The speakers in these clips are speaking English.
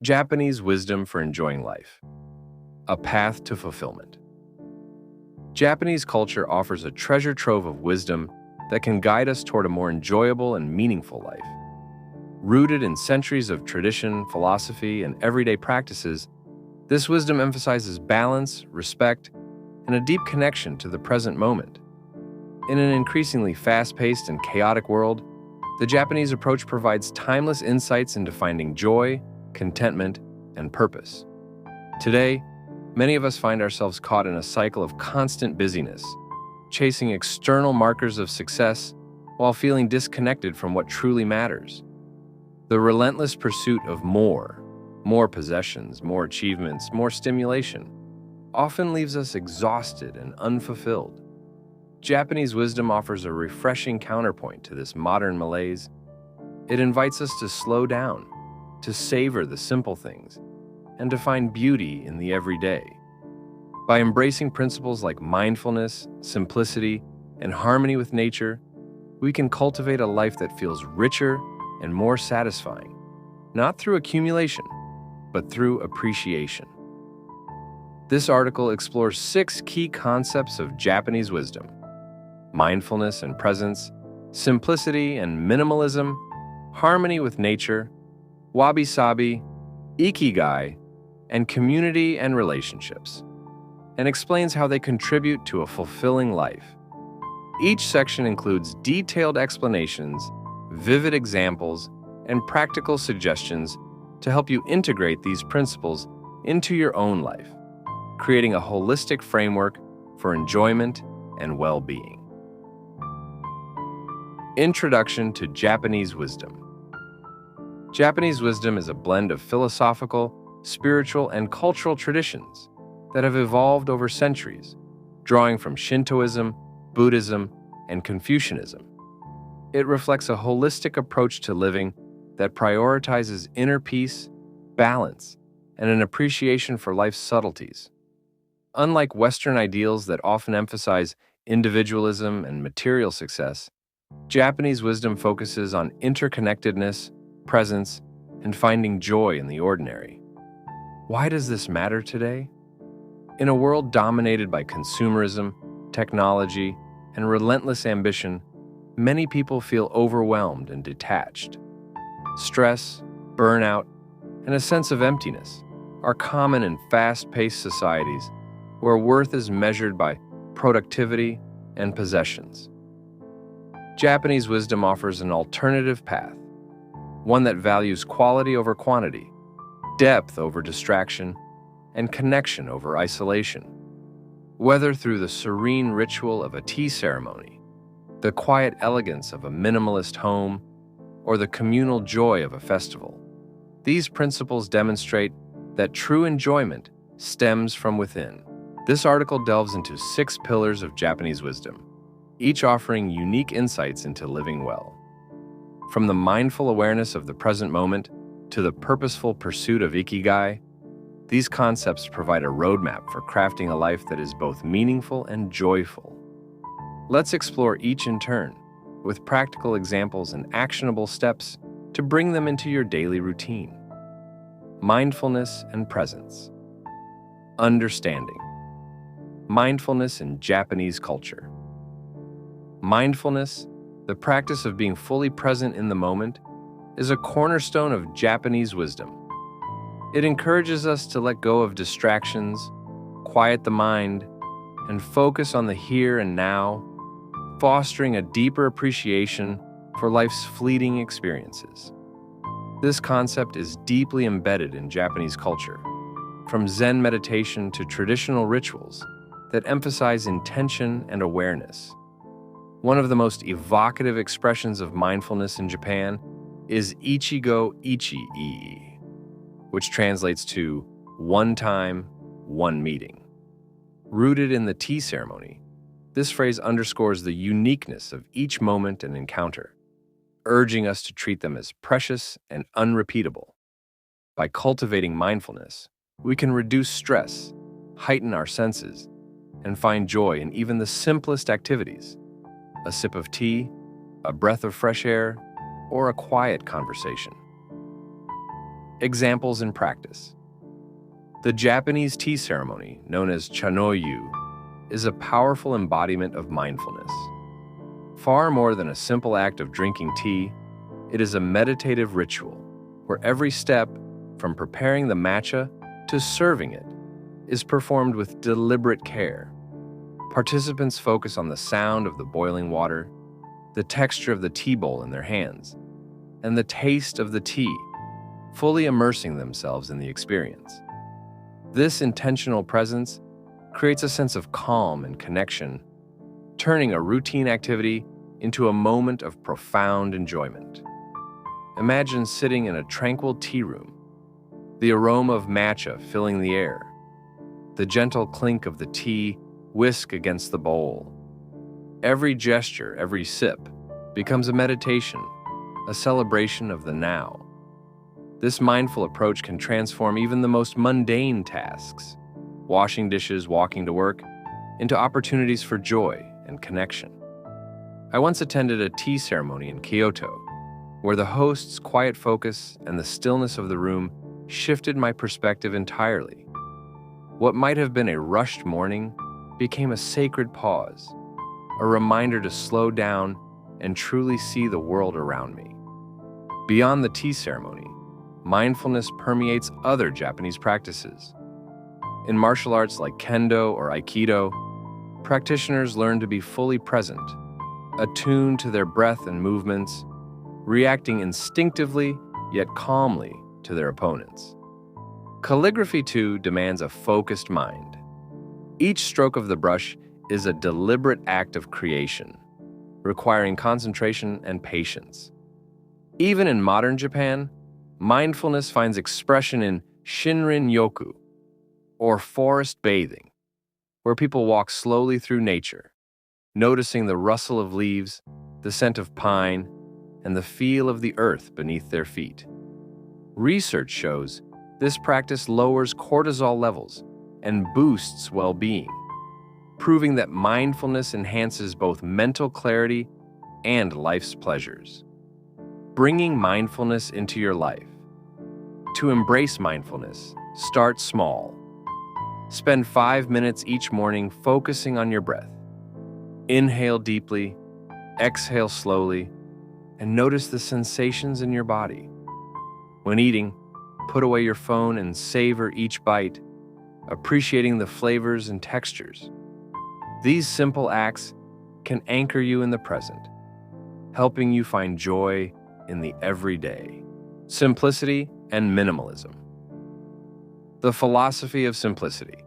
Japanese wisdom for enjoying life. A path to fulfillment. Japanese culture offers a treasure trove of wisdom that can guide us toward a more enjoyable and meaningful life. Rooted in centuries of tradition, philosophy, and everyday practices, this wisdom emphasizes balance, respect, and a deep connection to the present moment. In an increasingly fast-paced and chaotic world, the Japanese approach provides timeless insights into finding joy, contentment, and purpose. Today, many of us find ourselves caught in a cycle of constant busyness, chasing external markers of success while feeling disconnected from what truly matters. The relentless pursuit of more possessions, more achievements, more stimulation, often leaves us exhausted and unfulfilled. Japanese wisdom offers a refreshing counterpoint to this modern malaise. It invites us to slow down, to savor the simple things, and to find beauty in the everyday. By embracing principles like mindfulness, simplicity, and harmony with nature, we can cultivate a life that feels richer and more satisfying, not through accumulation, but through appreciation. This article explores 6 key concepts of Japanese wisdom: mindfulness and presence, simplicity and minimalism, harmony with nature, Wabi-Sabi, Ikigai, and community and relationships, and explains how they contribute to a fulfilling life. Each section includes detailed explanations, vivid examples, and practical suggestions to help you integrate these principles into your own life, creating a holistic framework for enjoyment and well-being. Introduction to Japanese wisdom. Japanese wisdom is a blend of philosophical, spiritual, and cultural traditions that have evolved over centuries, drawing from Shintoism, Buddhism, and Confucianism. It reflects a holistic approach to living that prioritizes inner peace, balance, and an appreciation for life's subtleties. Unlike Western ideals that often emphasize individualism and material success, Japanese wisdom focuses on interconnectedness, presence, and finding joy in the ordinary. Why does this matter today? In a world dominated by consumerism, technology, and relentless ambition, many people feel overwhelmed and detached. Stress, burnout, and a sense of emptiness are common in fast-paced societies where worth is measured by productivity and possessions. Japanese wisdom offers an alternative path, one that values quality over quantity, depth over distraction, and connection over isolation. Whether through the serene ritual of a tea ceremony, the quiet elegance of a minimalist home, or the communal joy of a festival, these principles demonstrate that true enjoyment stems from within. This article delves into 6 pillars of Japanese wisdom, each offering unique insights into living well. From the mindful awareness of the present moment to the purposeful pursuit of Ikigai, these concepts provide a roadmap for crafting a life that is both meaningful and joyful. Let's explore each in turn, with practical examples and actionable steps to bring them into your daily routine. Mindfulness and presence. Understanding. Mindfulness in Japanese culture. Mindfulness, the practice of being fully present in the moment, is a cornerstone of Japanese wisdom. It encourages us to let go of distractions, quiet the mind, and focus on the here and now, fostering a deeper appreciation for life's fleeting experiences. This concept is deeply embedded in Japanese culture, from Zen meditation to traditional rituals that emphasize intention and awareness. One of the most evocative expressions of mindfulness in Japan is Ichigo Ichi-ii, which translates to one time, one meeting. Rooted in the tea ceremony, this phrase underscores the uniqueness of each moment and encounter, urging us to treat them as precious and unrepeatable. By cultivating mindfulness, we can reduce stress, heighten our senses, and find joy in even the simplest activities. A sip of tea, a breath of fresh air, or a quiet conversation. Examples in practice. The Japanese tea ceremony, known as chanoyu, is a powerful embodiment of mindfulness. Far more than a simple act of drinking tea, it is a meditative ritual where every step, from preparing the matcha to serving it, is performed with deliberate care. Participants focus on the sound of the boiling water, the texture of the tea bowl in their hands, and the taste of the tea, fully immersing themselves in the experience. This intentional presence creates a sense of calm and connection, turning a routine activity into a moment of profound enjoyment. Imagine sitting in a tranquil tea room, the aroma of matcha filling the air, the gentle clink of the tea whisk against the bowl. Every gesture, every sip, becomes a meditation, a celebration of the now. This mindful approach can transform even the most mundane tasks, washing dishes, walking to work, into opportunities for joy and connection. I once attended a tea ceremony in Kyoto, where the host's quiet focus and the stillness of the room shifted my perspective entirely. What might have been a rushed morning became a sacred pause, a reminder to slow down and truly see the world around me. Beyond the tea ceremony, mindfulness permeates other Japanese practices. In martial arts like kendo or aikido, practitioners learn to be fully present, attuned to their breath and movements, reacting instinctively yet calmly to their opponents. Calligraphy, too, demands a focused mind. Each stroke of the brush is a deliberate act of creation, requiring concentration and patience. Even in modern Japan, mindfulness finds expression in Shinrin-yoku, or forest bathing, where people walk slowly through nature, noticing the rustle of leaves, the scent of pine, and the feel of the earth beneath their feet. Research shows this practice lowers cortisol levels and boosts well-being, proving that mindfulness enhances both mental clarity and life's pleasures. Bringing mindfulness into your life. To embrace mindfulness, start small. Spend 5 minutes each morning focusing on your breath. Inhale deeply, exhale slowly, and notice the sensations in your body. When eating, put away your phone and savor each bite, appreciating the flavors and textures. These simple acts can anchor you in the present, helping you find joy in the everyday. Simplicity and minimalism. The philosophy of simplicity.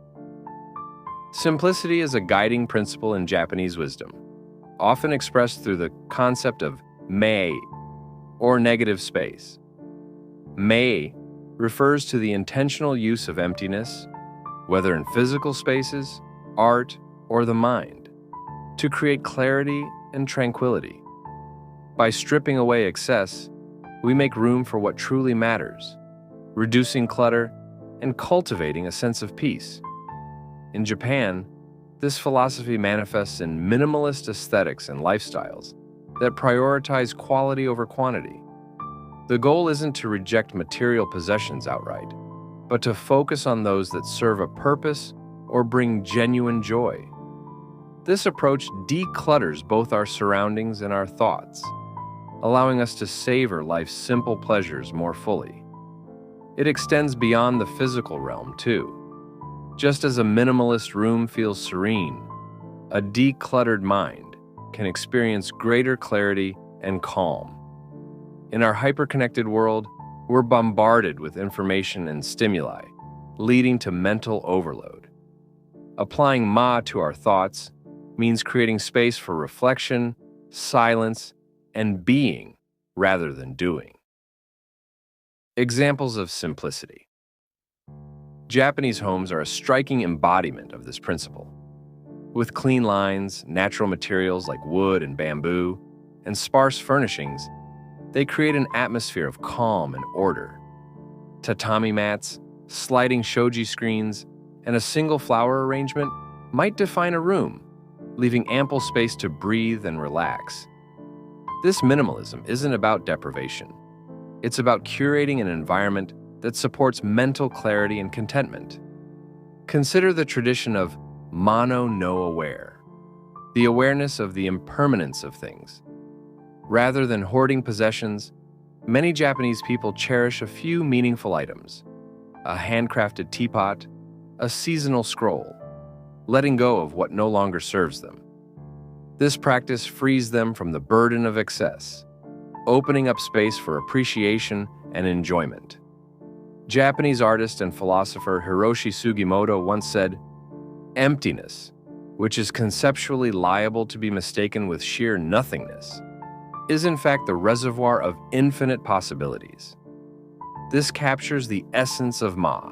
Simplicity is a guiding principle in Japanese wisdom, often expressed through the concept of mei, or negative space. Mei refers to the intentional use of emptiness, whether in physical spaces, art, or the mind, to create clarity and tranquility. By stripping away excess, we make room for what truly matters, reducing clutter and cultivating a sense of peace. In Japan, this philosophy manifests in minimalist aesthetics and lifestyles that prioritize quality over quantity. The goal isn't to reject material possessions outright, but to focus on those that serve a purpose or bring genuine joy. This approach declutters both our surroundings and our thoughts, allowing us to savor life's simple pleasures more fully. It extends beyond the physical realm, too. Just as a minimalist room feels serene, a decluttered mind can experience greater clarity and calm. In our hyperconnected world, we're bombarded with information and stimuli, leading to mental overload. Applying Ma to our thoughts means creating space for reflection, silence, and being rather than doing. Examples of simplicity. Japanese homes are a striking embodiment of this principle. With clean lines, natural materials like wood and bamboo, and sparse furnishings, they create an atmosphere of calm and order. Tatami mats, sliding shoji screens, and a single flower arrangement might define a room, leaving ample space to breathe and relax. This minimalism isn't about deprivation. It's about curating an environment that supports mental clarity and contentment. Consider the tradition of mano no aware, the awareness of the impermanence of things. Rather than hoarding possessions, many Japanese people cherish a few meaningful items: a handcrafted teapot, a seasonal scroll, letting go of what no longer serves them. This practice frees them from the burden of excess, opening up space for appreciation and enjoyment. Japanese artist and philosopher Hiroshi Sugimoto once said, "Emptiness, which is conceptually liable to be mistaken with sheer nothingness, is in fact the reservoir of infinite possibilities." This captures the essence of Ma,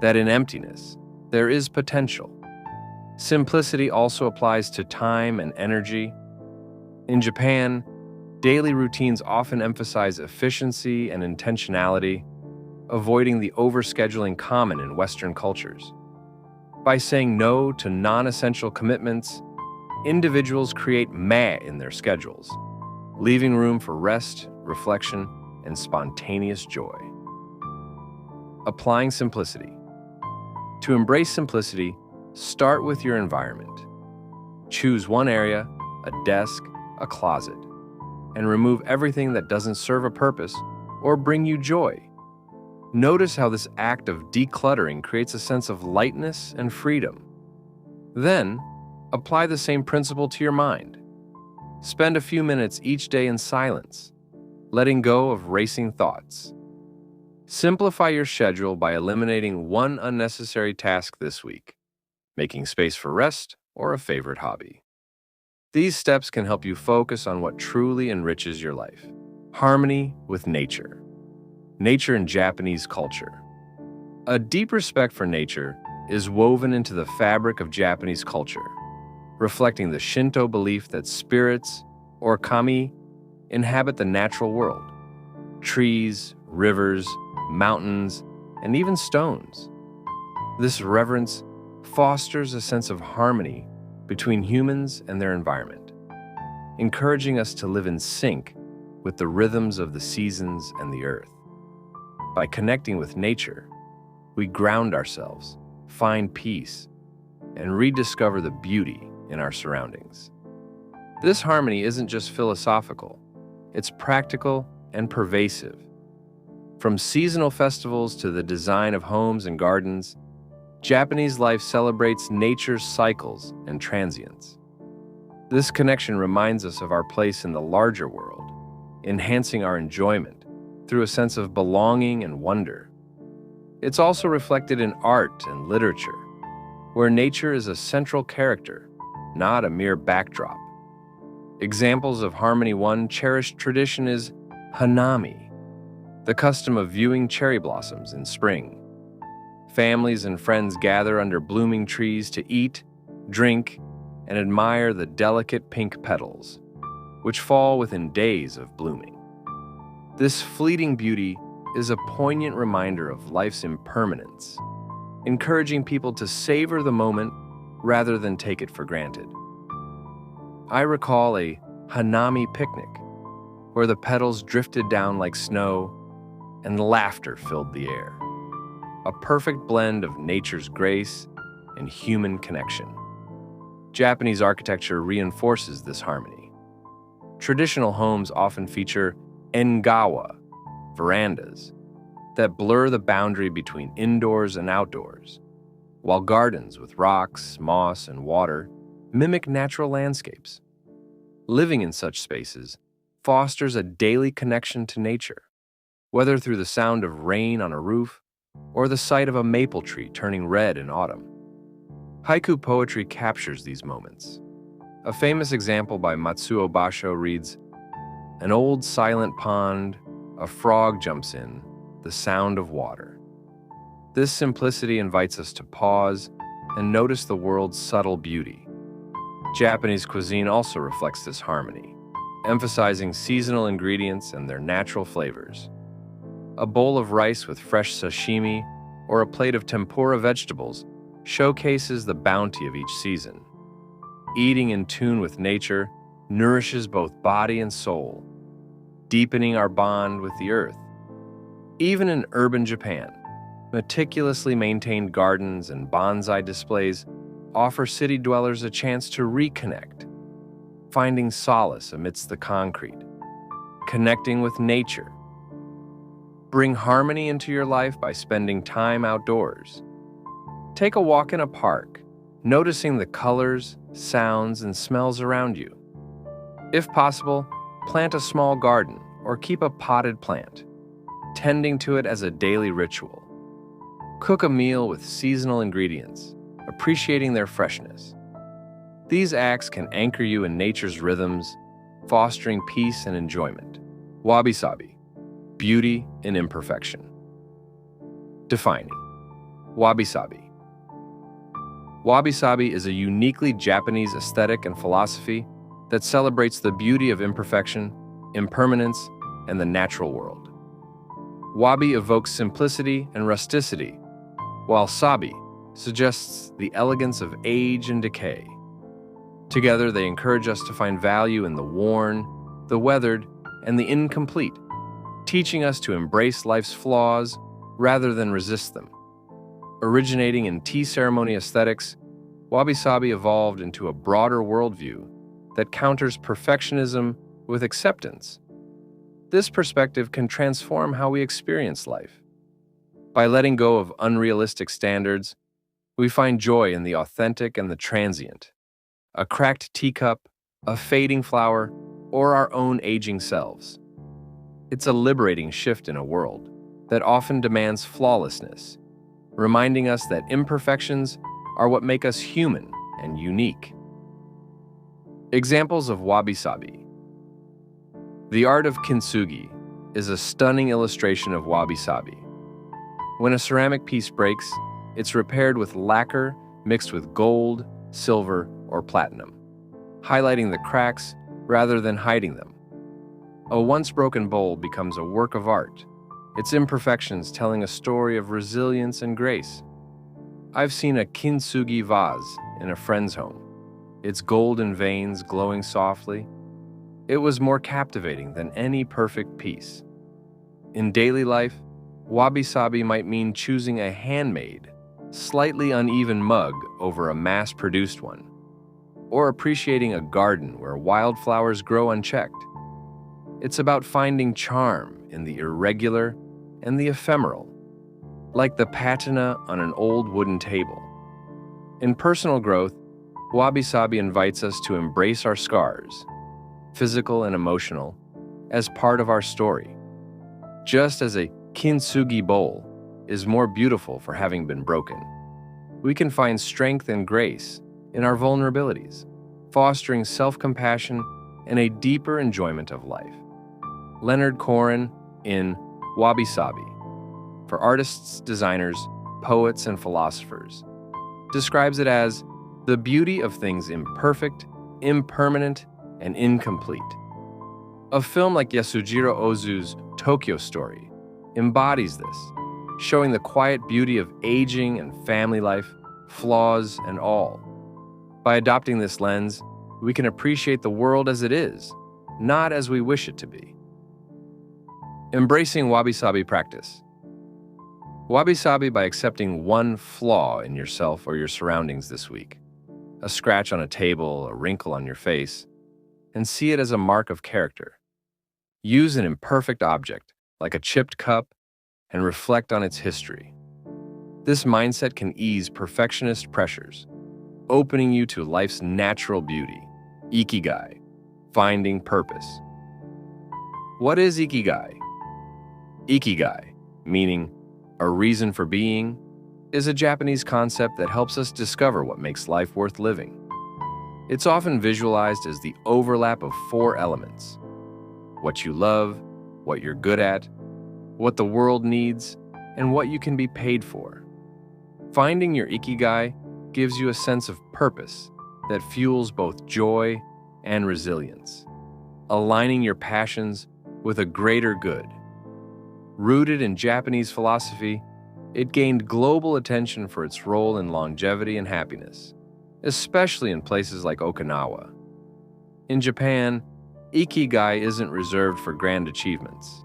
that in emptiness, there is potential. Simplicity also applies to time and energy. In Japan, daily routines often emphasize efficiency and intentionality, avoiding the overscheduling common in Western cultures. By saying no to non-essential commitments, individuals create ma in their schedules, leaving room for rest, reflection, and spontaneous joy. Applying simplicity. To embrace simplicity, start with your environment. Choose one area, a desk, a closet, and remove everything that doesn't serve a purpose or bring you joy. Notice how this act of decluttering creates a sense of lightness and freedom. Then, apply the same principle to your mind. Spend a few minutes each day in silence, letting go of racing thoughts. Simplify your schedule by eliminating one unnecessary task this week, making space for rest or a favorite hobby. These steps can help you focus on what truly enriches your life. Harmony with nature. Nature in Japanese culture. A deep respect for nature is woven into the fabric of Japanese culture, reflecting the Shinto belief that spirits, or kami, inhabit the natural world. Trees, rivers, mountains, and even stones. This reverence fosters a sense of harmony between humans and their environment, encouraging us to live in sync with the rhythms of the seasons and the earth. By connecting with nature, we ground ourselves, find peace, and rediscover the beauty in our surroundings. This harmony isn't just philosophical, it's practical and pervasive. From seasonal festivals to the design of homes and gardens, Japanese life celebrates nature's cycles and transience. This connection reminds us of our place in the larger world, enhancing our enjoyment through a sense of belonging and wonder. It's also reflected in art and literature, where nature is a central character, not a mere backdrop. Examples of Harmony One cherished tradition is hanami, the custom of viewing cherry blossoms in spring. Families and friends gather under blooming trees to eat, drink, and admire the delicate pink petals, which fall within days of blooming. This fleeting beauty is a poignant reminder of life's impermanence, encouraging people to savor the moment rather than take it for granted. I recall a hanami picnic, where the petals drifted down like snow and laughter filled the air. A perfect blend of nature's grace and human connection. Japanese architecture reinforces this harmony. Traditional homes often feature engawa, verandas, that blur the boundary between indoors and outdoors, while gardens with rocks, moss, and water mimic natural landscapes. Living in such spaces fosters a daily connection to nature, whether through the sound of rain on a roof or the sight of a maple tree turning red in autumn. Haiku poetry captures these moments. A famous example by Matsuo Basho reads, "An old silent pond, a frog jumps in, the sound of water." This simplicity invites us to pause and notice the world's subtle beauty. Japanese cuisine also reflects this harmony, emphasizing seasonal ingredients and their natural flavors. A bowl of rice with fresh sashimi or a plate of tempura vegetables showcases the bounty of each season. Eating in tune with nature nourishes both body and soul, deepening our bond with the earth. Even in urban Japan, meticulously maintained gardens and bonsai displays offer city dwellers a chance to reconnect, finding solace amidst the concrete, connecting with nature. Bring harmony into your life by spending time outdoors. Take a walk in a park, noticing the colors, sounds, and smells around you. If possible, plant a small garden or keep a potted plant, tending to it as a daily ritual. Cook a meal with seasonal ingredients, appreciating their freshness. These acts can anchor you in nature's rhythms, fostering peace and enjoyment. Wabi-Sabi, beauty in imperfection. Defining Wabi-Sabi. Wabi-Sabi is a uniquely Japanese aesthetic and philosophy that celebrates the beauty of imperfection, impermanence, and the natural world. Wabi evokes simplicity and rusticity, while Sabi suggests the elegance of age and decay. Together, they encourage us to find value in the worn, the weathered, and the incomplete, teaching us to embrace life's flaws rather than resist them. Originating in tea ceremony aesthetics, Wabi-Sabi evolved into a broader worldview that counters perfectionism with acceptance. This perspective can transform how we experience life. By letting go of unrealistic standards, we find joy in the authentic and the transient. A cracked teacup, a fading flower, or our own aging selves. It's a liberating shift in a world that often demands flawlessness, reminding us that imperfections are what make us human and unique. Examples of Wabi-Sabi. The art of kintsugi is a stunning illustration of Wabi-Sabi. When a ceramic piece breaks, it's repaired with lacquer mixed with gold, silver, or platinum, highlighting the cracks rather than hiding them. A once broken bowl becomes a work of art, its imperfections telling a story of resilience and grace. I've seen a kintsugi vase in a friend's home, its golden veins glowing softly. It was more captivating than any perfect piece. In daily life, Wabi-Sabi might mean choosing a handmade, slightly uneven mug over a mass-produced one, or appreciating a garden where wildflowers grow unchecked. It's about finding charm in the irregular and the ephemeral, like the patina on an old wooden table. In personal growth, Wabi-Sabi invites us to embrace our scars, physical and emotional, as part of our story. Just as a kintsugi bowl is more beautiful for having been broken, we can find strength and grace in our vulnerabilities, fostering self-compassion and a deeper enjoyment of life. Leonard Cohen in Wabi-Sabi, for artists, designers, poets, and philosophers, describes it as the beauty of things imperfect, impermanent, and incomplete. A film like Yasujiro Ozu's Tokyo Story embodies this, showing the quiet beauty of aging and family life, flaws and all. By adopting this lens, we can appreciate the world as it is, not as we wish it to be. Embracing Wabi-Sabi practice. Wabi-Sabi by accepting one flaw in yourself or your surroundings this week, a scratch on a table, a wrinkle on your face, and see it as a mark of character. Use an imperfect object, like a chipped cup, and reflect on its history. This mindset can ease perfectionist pressures, opening you to life's natural beauty. Ikigai, finding purpose. What is Ikigai? Ikigai, meaning a reason for being, is a Japanese concept that helps us discover what makes life worth living. It's often visualized as the overlap of four elements: what you love, what you're good at, what the world needs, and what you can be paid for. Finding your Ikigai gives you a sense of purpose that fuels both joy and resilience, aligning your passions with a greater good. Rooted in Japanese philosophy, it gained global attention for its role in longevity and happiness, especially in places like Okinawa. In Japan, Ikigai isn't reserved for grand achievements.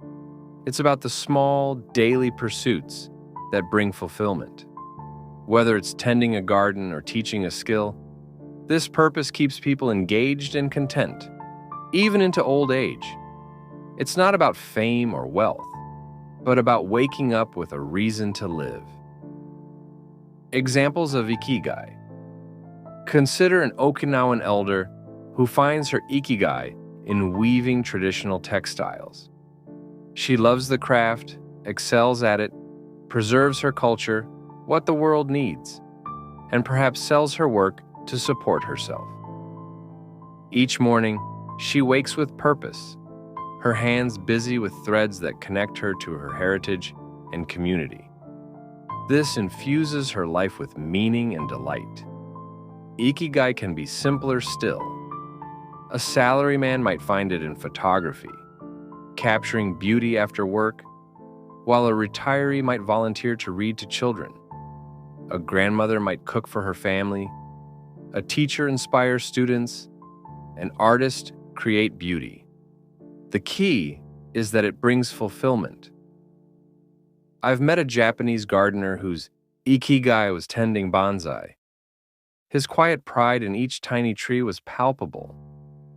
It's about the small, daily pursuits that bring fulfillment. Whether it's tending a garden or teaching a skill, this purpose keeps people engaged and content, even into old age. It's not about fame or wealth, but about waking up with a reason to live. Examples of Ikigai. Consider an Okinawan elder who finds her Ikigai in weaving traditional textiles. She loves the craft, excels at it, preserves her culture, what the world needs, and perhaps sells her work to support herself. Each morning, she wakes with purpose, her hands busy with threads that connect her to her heritage and community. This infuses her life with meaning and delight. Ikigai can be simpler still. A salaryman might find it in photography, capturing beauty after work, while a retiree might volunteer to read to children. A grandmother might cook for her family, a teacher inspires students, an artist create beauty. The key is that it brings fulfillment. I've met a Japanese gardener whose Ikigai was tending bonsai. His quiet pride in each tiny tree was palpable,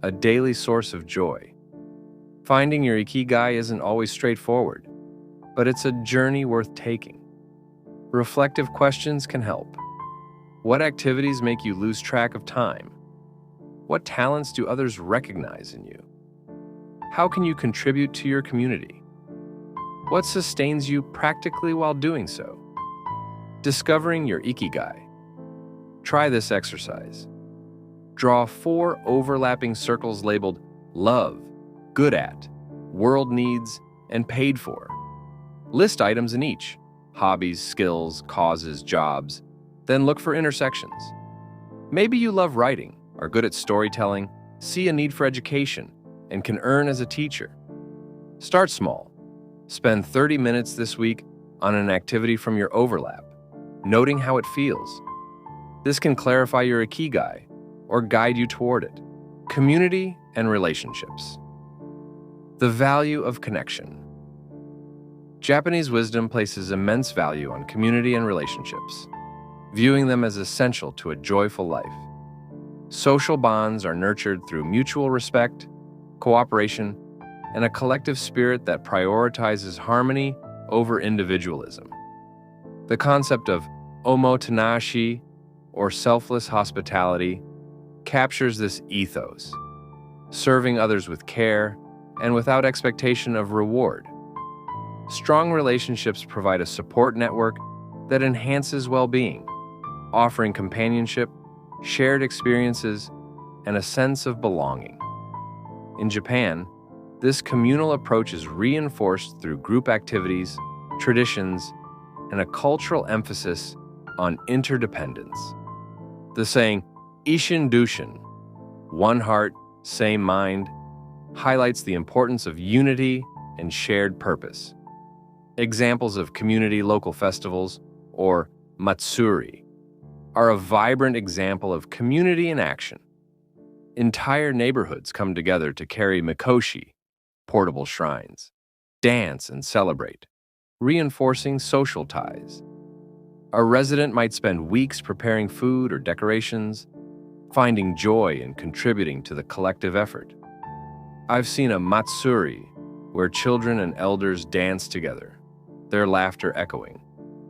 a daily source of joy. Finding your Ikigai isn't always straightforward, but it's a journey worth taking. Reflective questions can help. What activities make you lose track of time? What talents do others recognize in you? How can you contribute to your community? What sustains you practically while doing so? Discovering your Ikigai. Try this exercise. Draw 4 overlapping circles labeled love, good at, world needs, and paid for. List items in each: hobbies, skills, causes, jobs. Then look for intersections. Maybe you love writing, are good at storytelling, see a need for education, and can earn as a teacher. Start small. Spend 30 minutes this week on an activity from your overlap, noting how it feels. This can clarify your Ikigai or guide you toward it. Community and relationships. The value of connection. Japanese wisdom places immense value on community and relationships, viewing them as essential to a joyful life. Social bonds are nurtured through mutual respect, cooperation, and a collective spirit that prioritizes harmony over individualism. The concept of omotenashi, or selfless hospitality, captures this ethos, serving others with care and without expectation of reward. Strong relationships provide a support network that enhances well-being, offering companionship, shared experiences, and a sense of belonging. In Japan, this communal approach is reinforced through group activities, traditions, and a cultural emphasis on interdependence. The saying, Ishin Dushin, one heart, same mind, highlights the importance of unity and shared purpose. Examples of community local festivals, or matsuri, are a vibrant example of community in action. Entire neighborhoods come together to carry mikoshi, portable shrines, dance and celebrate, reinforcing social ties. A resident might spend weeks preparing food or decorations, finding joy in contributing to the collective effort. I've seen a matsuri where children and elders dance together, their laughter echoing,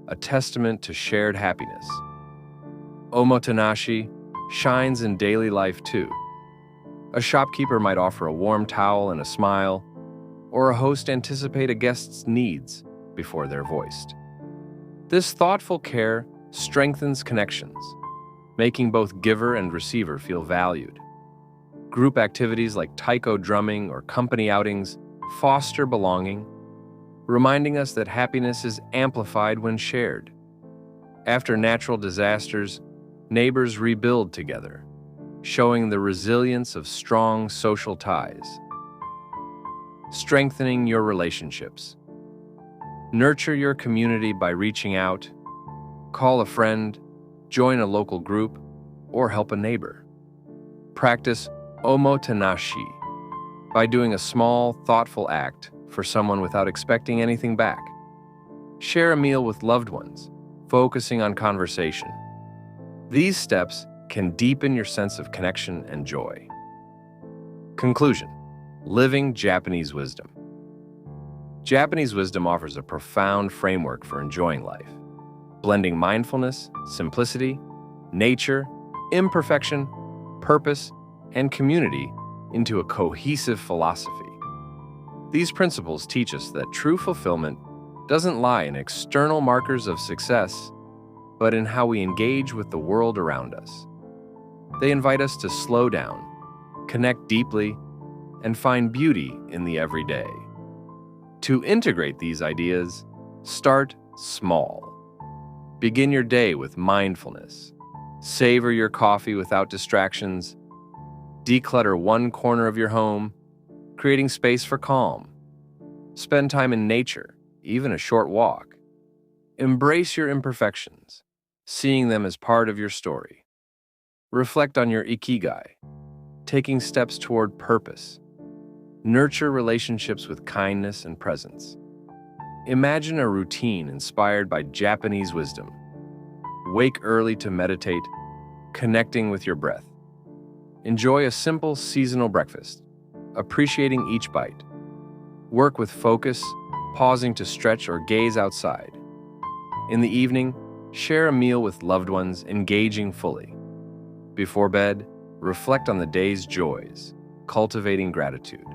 a testament to shared happiness. Omotenashi shines in daily life too. A shopkeeper might offer a warm towel and a smile, or a host anticipate a guest's needs before they're voiced. This thoughtful care strengthens connections, making both giver and receiver feel valued. Group activities like taiko drumming or company outings foster belonging, reminding us that happiness is amplified when shared. After natural disasters, neighbors rebuild together, showing the resilience of strong social ties. Strengthening your relationships. Nurture your community by reaching out, call a friend, join a local group, or help a neighbor. Practice omotenashi by doing a small, thoughtful act for someone without expecting anything back. Share a meal with loved ones, focusing on conversation. These steps can deepen your sense of connection and joy. Conclusion: living Japanese wisdom. Japanese wisdom offers a profound framework for enjoying life, blending mindfulness, simplicity, nature, imperfection, purpose, and community into a cohesive philosophy. These principles teach us that true fulfillment doesn't lie in external markers of success, but in how we engage with the world around us. They invite us to slow down, connect deeply, and find beauty in the everyday. To integrate these ideas, start small. Begin your day with mindfulness. Savor your coffee without distractions. Declutter one corner of your home, creating space for calm. Spend time in nature, even a short walk. Embrace your imperfections, seeing them as part of your story. Reflect on your Ikigai, taking steps toward purpose. Nurture relationships with kindness and presence. Imagine a routine inspired by Japanese wisdom. Wake early to meditate, connecting with your breath. Enjoy a simple seasonal breakfast, appreciating each bite. Work with focus, pausing to stretch or gaze outside. In the evening, share a meal with loved ones, engaging fully. Before bed, reflect on the day's joys, cultivating gratitude.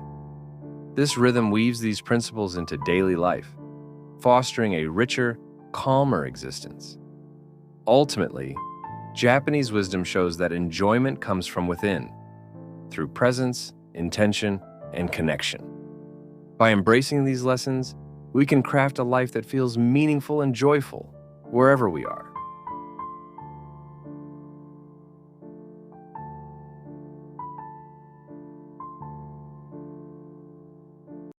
This rhythm weaves these principles into daily life, fostering a richer, calmer existence. Ultimately, Japanese wisdom shows that enjoyment comes from within, through presence, intention, and connection. By embracing these lessons, we can craft a life that feels meaningful and joyful wherever we are.